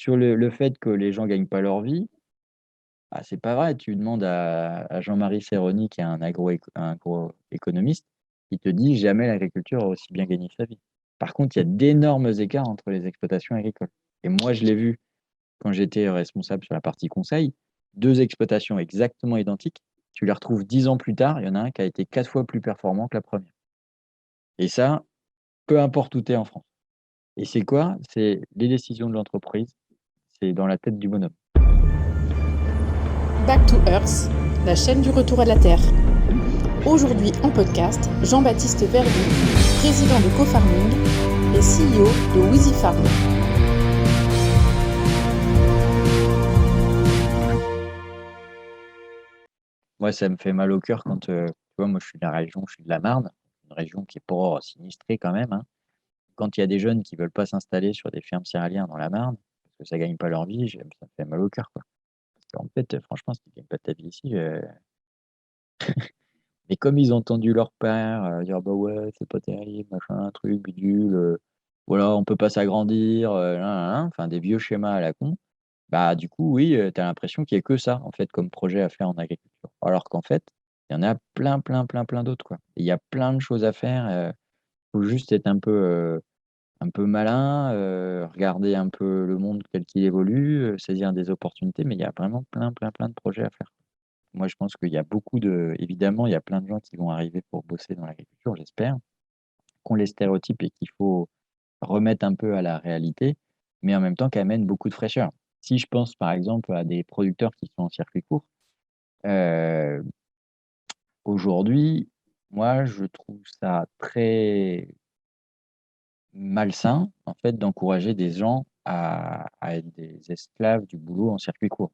Sur le fait que les gens gagnent pas leur vie, c'est pas vrai. Tu demandes à Jean-Marie Serroni, qui est un agroéconomiste, il te dit jamais l'agriculture a aussi bien gagné sa vie. Par contre, il y a d'énormes écarts entre les exploitations agricoles. Et moi, je l'ai vu quand j'étais responsable sur la partie conseil, 2 exploitations exactement identiques, tu les retrouves 10 ans plus tard, il y en a un qui a été 4 fois plus performant que la première. Et ça, peu importe où tu es en France. Et c'est quoi? C'est les décisions de l'entreprise, c'est dans la tête du bonhomme. Back to Earth, la chaîne du retour à la Terre. Aujourd'hui en podcast, Jean-Baptiste Verdi, président de CoFarming et CEO de WheezyFarm. Moi, ça me fait mal au cœur quand, tu vois, moi je suis de la région, je suis de la Marne, une région qui est pas sinistrée quand même, hein. Quand il y a des jeunes qui veulent pas s'installer sur des fermes céréalières dans la Marne, parce que ça gagne pas leur vie, ça me fait mal au cœur, quoi. Parce qu'en fait, franchement, si tu gagnes pas ta vie ici, mais comme ils ont entendu leur père dire bah ouais, c'est pas terrible, machin, truc, bidule, voilà, on peut pas s'agrandir, nan, nan, nan, enfin des vieux schémas à la con, bah du coup, oui, tu as l'impression qu'il y a que ça, en fait, comme projet à faire en agriculture. Alors qu'en fait, il y en a plein, plein, plein, plein d'autres, quoi. Il y a plein de choses à faire, faut juste être un peu malin, regarder un peu le monde tel qu'il évolue, saisir des opportunités, mais il y a vraiment plein, plein, plein de projets à faire. Moi, je pense qu'il y a beaucoup de évidemment, il y a plein de gens qui vont arriver pour bosser dans l'agriculture, j'espère, qui ont les stéréotypes et qu'il faut remettre un peu à la réalité, mais en même temps qui amènent beaucoup de fraîcheur. Si je pense, par exemple, à des producteurs qui sont en circuit court, heu, aujourd'hui, moi, je trouve ça très malsain, en fait, d'encourager des gens à être des esclaves du boulot en circuit court.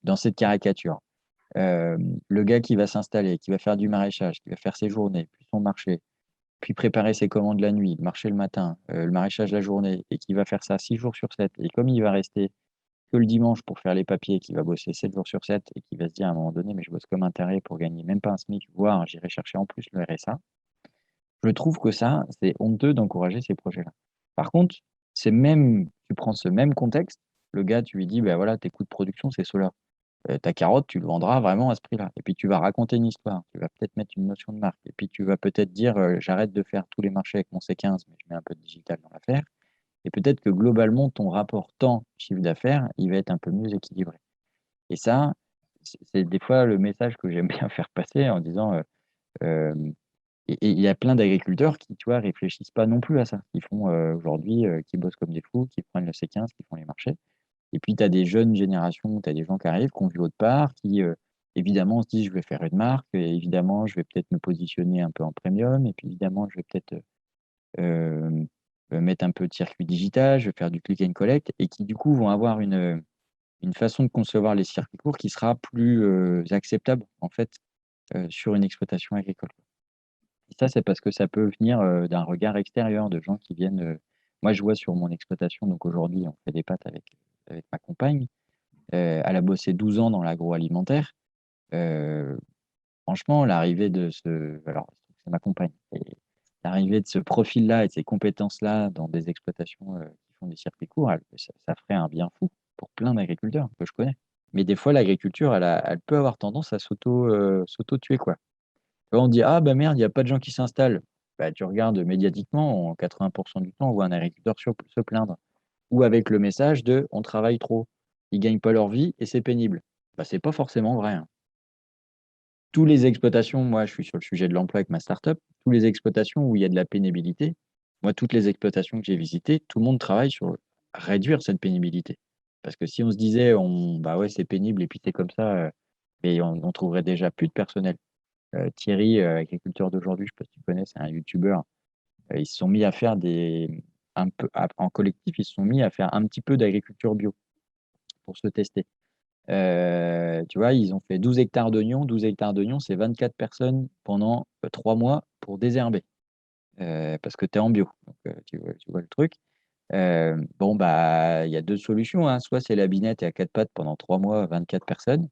Dans cette caricature. Le gars qui va s'installer, qui va faire du maraîchage, qui va faire ses journées, puis son marché, puis préparer ses commandes la nuit, le marché le matin, le maraîchage la journée et qui va faire ça 6 jours sur 7 et comme il va rester que le dimanche pour faire les papiers, qui va bosser 7 jours sur 7 et qui va se dire à un moment donné: «Mais je bosse comme un taré pour gagner même pas un SMIC, voire j'irai chercher en plus le RSA». Je trouve que ça, c'est honteux d'encourager ces projets-là. Par contre, tu prends ce même contexte, le gars, tu lui dis: «Bah, voilà, tes coûts de production, c'est cela». Ta carotte, tu le vendras vraiment à ce prix-là et puis tu vas raconter une histoire. Tu vas peut-être mettre une notion de marque et puis tu vas peut-être dire, «J'arrête de faire tous les marchés avec mon C15, mais je mets un peu de digital dans l'affaire» et peut-être que globalement, ton rapport temps chiffre d'affaires, il va être un peu mieux équilibré et ça, c'est des fois le message que j'aime bien faire passer en disant, hem et il y a plein d'agriculteurs qui, tu vois, réfléchissent pas non plus à ça. Ils font, aujourd'hui, qui bossent comme des fous, qui prennent le C15, qui font les marchés et puis tu as des jeunes générations, tu as des gens qui arrivent, qui ont vu autre part, qui, évidemment se disent: «Je vais faire une marque et évidemment, je vais peut-être me positionner un peu en premium et puis évidemment, je vais peut-être, mettre un peu de circuit digital, je vais faire du click and collect» et qui, du coup, vont avoir une façon de concevoir les circuits courts qui sera plus, acceptable, en fait, sur une exploitation agricole. Et ça, c'est parce que ça peut venir, d'un regard extérieur, de gens qui viennent, moi, je vois sur mon exploitation, donc aujourd'hui, on fait des pâtes avec ma compagne. Elle a bossé 12 ans dans l'agroalimentaire. Heu, Franchement, l'arrivée de ce alors, c'est ma compagne et l'arrivée de ce profil-là et de ces compétences-là dans des exploitations, qui font des circuits courts, ça ferait un bien fou pour plein d'agriculteurs que je connais. Mais des fois, l'agriculture, elle peut avoir tendance à s'auto-tuer, quoi. Tu vois, on dit: «Ah bah merde, il y a pas de gens qui s'installent». Bah, tu regardes médiatiquement, en 80 du temps, on voit un agriculteur se plaindre ou avec le message de: «On travaille trop, ils gagnent pas leur vie et c'est pénible». Bah, c'est pas forcément vrai, hein. Tous les exploitations, moi je suis sur le sujet de l'emploi avec ma start-up, tous les exploitations où il y a de la pénibilité, moi toutes les exploitations que j'ai visitées, tout le monde travaille sur réduire cette pénibilité. Parce que si on se disait: «On bah, ouais, c'est pénible et puis c'est comme ça», mais on trouverait déjà plus de personnel. Thierry, agriculteur d'aujourd'hui, je sais pas si tu connais, c'est un youtubeur, ils se sont mis à faire un peu en collectif, ils se sont mis à faire un petit peu d'agriculture bio pour se tester. Tu vois, ils ont fait 12 hectares d'oignons. 12 hectares d'oignons, c'est 24 personnes pendant, 3 mois pour désherber, parce que tu es en bio. Donc, tu vois le truc. Bon, bah, il y a 2 solutions, hein. Soit c'est la binette et à 4 pattes pendant 3 mois, 24 personnes.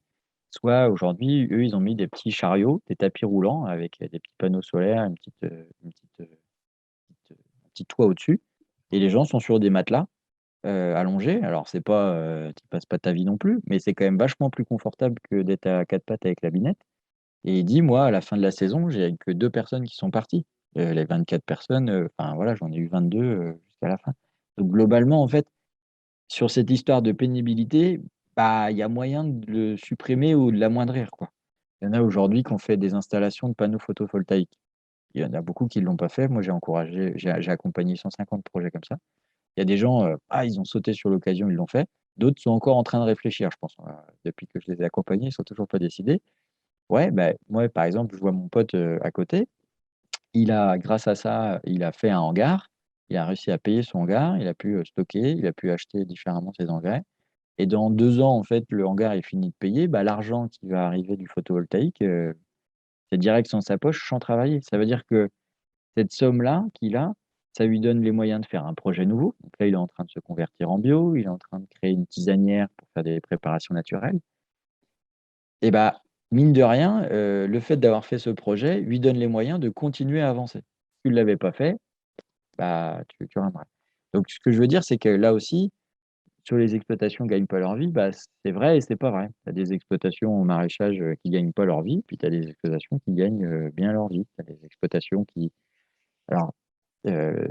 Soit aujourd'hui, eux, ils ont mis des petits chariots, des tapis roulants avec, des petits panneaux solaires, un petit toit au-dessus et les gens sont sur des matelas allongé. Alors c'est pas, tu passes pas ta vie non plus, mais c'est quand même vachement plus confortable que d'être à 4 pattes avec la binette et il dit: «Moi, à la fin de la saison, j'ai que 2 personnes qui sont parties. Les 24 personnes, enfin voilà, j'en ai eu 22, jusqu'à la fin». Donc globalement, en fait, sur cette histoire de pénibilité, bah, il y a moyen de le supprimer ou de l'amoindrir, quoi. Il y en a aujourd'hui qui ont fait des installations de panneaux photovoltaïques. Il y en a beaucoup qui ne l'ont pas fait. Moi, j'ai accompagné 150 projets comme ça. Il y a des gens, ils ont sauté sur l'occasion, ils l'ont fait. D'autres sont encore en train de réfléchir, je pense, depuis que je les ai accompagnés, ils sont toujours pas décidés. Ouais, bah, moi, par exemple, je vois mon pote, à côté, grâce à ça, il a fait un hangar, il a réussi à payer son hangar, il a pu, stocker, il a pu acheter différemment ses engrais et dans 2 ans, en fait, le hangar est fini de payer, bah, l'argent qui va arriver du photovoltaïque, c'est direct dans sa poche sans travailler. Ça veut dire que cette somme-là qu'il a, ça lui donne les moyens de faire un projet nouveau. Donc là, il est en train de se convertir en bio, il est en train de créer une tisanière pour faire des préparations naturelles et bah, mine de rien, le fait d'avoir fait ce projet lui donne les moyens de continuer à avancer. Si tu ne l'avais pas fait, bah, tu ramerais. Donc ce que je veux dire, c'est que là aussi, sur les exploitations gagnent pas leur vie, bah, c'est vrai et c'est pas vrai. Tu as des exploitations au maraîchage, qui gagnent pas leur vie, puis tu as des exploitations qui gagnent, bien leur vie. Tu as des exploitations qui alors, heu,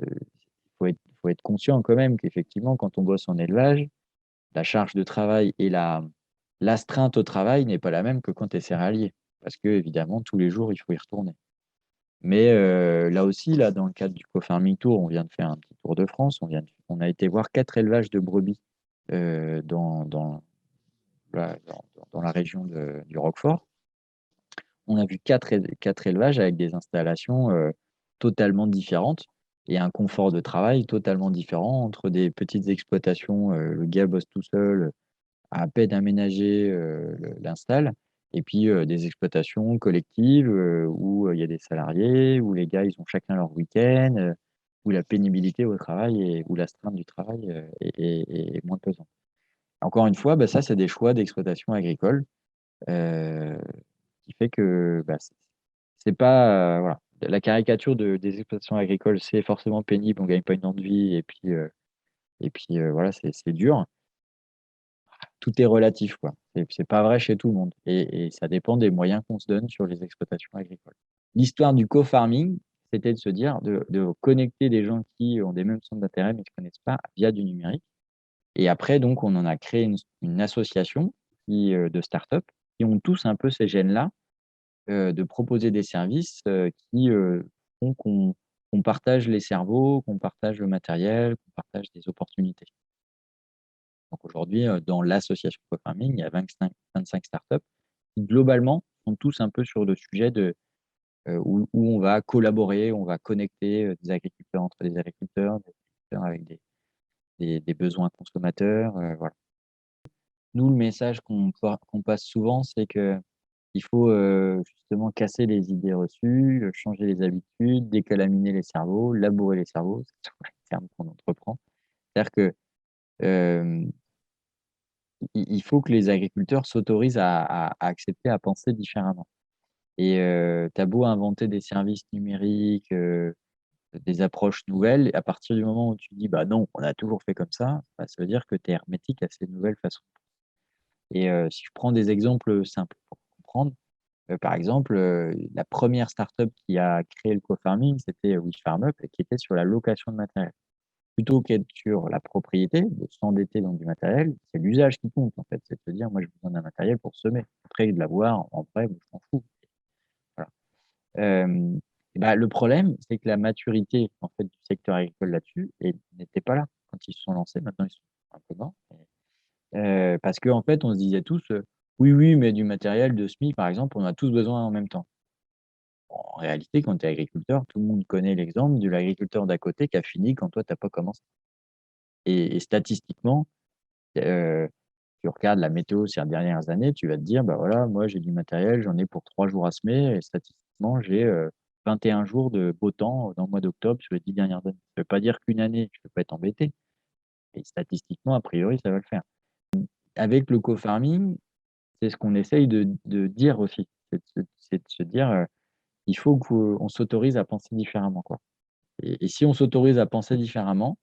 faut être conscient quand même qu'effectivement quand on bosse en élevage, la charge de travail et l'astreinte au travail n'est pas la même que quand tu es céréalier. Parce qu'évidemment tous les jours, il faut y retourner. Mais, là aussi, là, dans le cadre du co-farming tour, on vient de faire un petit tour de France, on a été voir 4 élevages de brebis, dans dans la région du Roquefort. On a vu 4 élevages avec des installations, totalement différentes et un confort de travail totalement différent entre des petites exploitations, le gars bosse tout seul, à peine aménagé, l'install et puis, des exploitations collectives, où, il y a des salariés, où les gars, ils ont chacun leur week-end, où la pénibilité au travail et où l'astreinte du travail, est moins pesante. Encore une fois, bah, ça, c'est des choix d'exploitation agricole, heu, qui fait que, bah, c'est pas, voilà, la caricature des exploitations agricoles, c'est forcément pénible, on gagne pas une an de vie et puis, voilà, c'est dur. Tout est relatif, quoi. C'est pas vrai chez tout le monde et ça dépend des moyens qu'on se donne sur les exploitations agricoles. L'histoire du co-farming, c'était de se dire de connecter des gens qui ont des mêmes centres d'intérêt mais qui ne se connaissent pas via du numérique et après donc on en a créé une association de start-up qui ont tous un peu ces gènes-là, de proposer des services, qui, font qu'on partage les cerveaux, qu'on partage le matériel, qu'on partage des opportunités. Donc aujourd'hui, dans l'association Co-Farming, il y a 25 startups qui globalement sont tous un peu sur le sujet où on va collaborer, on va connecter, des agriculteurs entre des agriculteurs, des agriculteurs avec des besoins consommateurs, voilà. Nous, le message qu'on passe souvent, c'est qu'il faut, justement casser les idées reçues, changer les habitudes, décalaminer les cerveaux, labourer les cerveaux, c'est toujours les termes qu'on entreprend. C'est-à-dire que, hem il faut que les agriculteurs s'autorisent à accepter, à penser différemment et tu as beau inventer des services numériques, des approches nouvelles, à partir du moment où tu dis: «Bah, non, on a toujours fait comme ça», bah, ça veut dire que tu es hermétique à ces nouvelles façons et si je prends des exemples, simples pour comprendre, par exemple, la première start-up qui a créé le co-farming, c'était Wish Farm Up et qui était sur la location de matériel. Plutôt qu'être sur la propriété, de s'endetter dans du matériel, c'est l'usage qui compte en fait. C'est de se dire: «Moi j'ai besoin d'un matériel pour semer». Après de l'avoir en vrai, bon, je m'en fous. Voilà. Hem, et bah, le problème, c'est que la maturité en fait du secteur agricole là-dessus n'était pas là quand ils se sont lancés. Maintenant ils sont un peu morts, parce qu'en fait on se disait tous, «Oui, oui, mais du matériel de semis par exemple, on en a tous besoin en même temps». En réalité, quand tu es agriculteur, tout le monde connaît l'exemple de l'agriculteur d'à côté qui a fini quand toi tu as pas commencé et statistiquement, Heu, tu regardes la météo ces dernières années, tu vas te dire: «Bah, voilà, moi j'ai du matériel, j'en ai pour 3 jours à semer et statistiquement j'ai, 21 jours de beau temps dans le mois d'octobre sur les 10 dernières années». Ça veut pas dire qu'une année, je ne peux pas être embêté, mais statistiquement, a priori, ça va le faire. Avec le co-farming, c'est ce qu'on essaye de dire aussi. C'est de se dire, il faut qu'on s'autorise à penser différemment, quoi et si on s'autorise à penser différemment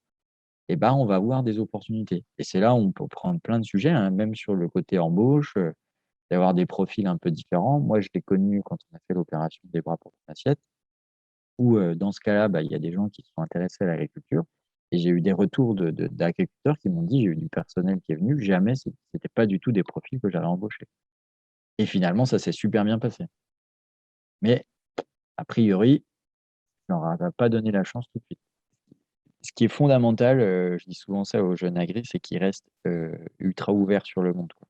et ben, on va avoir des opportunités. Et c'est là où on peut prendre plein de sujets, hein, même sur le côté embauche, d'avoir des profils un peu différents. Moi, je l'ai connu quand on a fait l'opération des bras pour ton assiette, où, dans ce cas-là, bah, il y a des gens qui sont intéressés à l'agriculture et j'ai eu des retours d'agriculteurs qui m'ont dit: «J'ai eu du personnel qui est venu, jamais c'était pas du tout des profils que j'avais embauchés» et finalement, ça s'est super bien passé. Mais a priori, on leur a pas donné la chance tout de suite. Ce qui est fondamental, je dis souvent ça aux jeunes agris, c'est qu'ils restent, ultra ouverts sur le monde, quoi.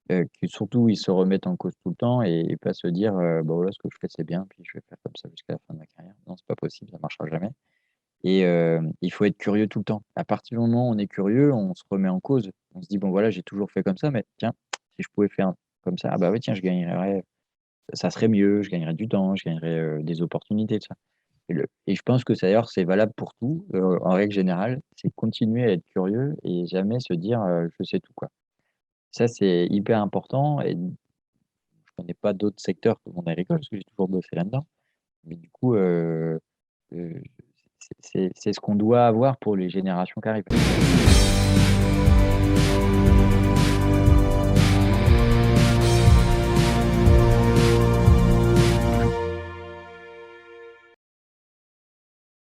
Que surtout ils se remettent en cause tout le temps et pas se dire, «Bah, voilà, ce que je fais, c'est bien, puis je vais faire comme ça jusqu'à la fin de ma carrière». Non, c'est pas possible, ça marchera jamais et il faut être curieux tout le temps. À partir du moment où on est curieux, on se remet en cause. On se dit: «Bon, voilà, j'ai toujours fait comme ça, mais tiens, si je pouvais faire comme ça, ah bah, oui, tiens, je gagnerais ça serait mieux, je gagnerais du temps, je gagnerais, des opportunités», tout ça et je pense que c'est d'ailleurs, c'est valable pour tout, en règle générale, c'est continuer à être curieux et jamais se dire, «Je sais tout», quoi. Ça, c'est hyper important et je connais pas d'autres secteurs que le monde agricole parce que j'ai toujours bossé là-dedans. Mais du coup, heu, c'est ce qu'on doit avoir pour les générations qui arrivent.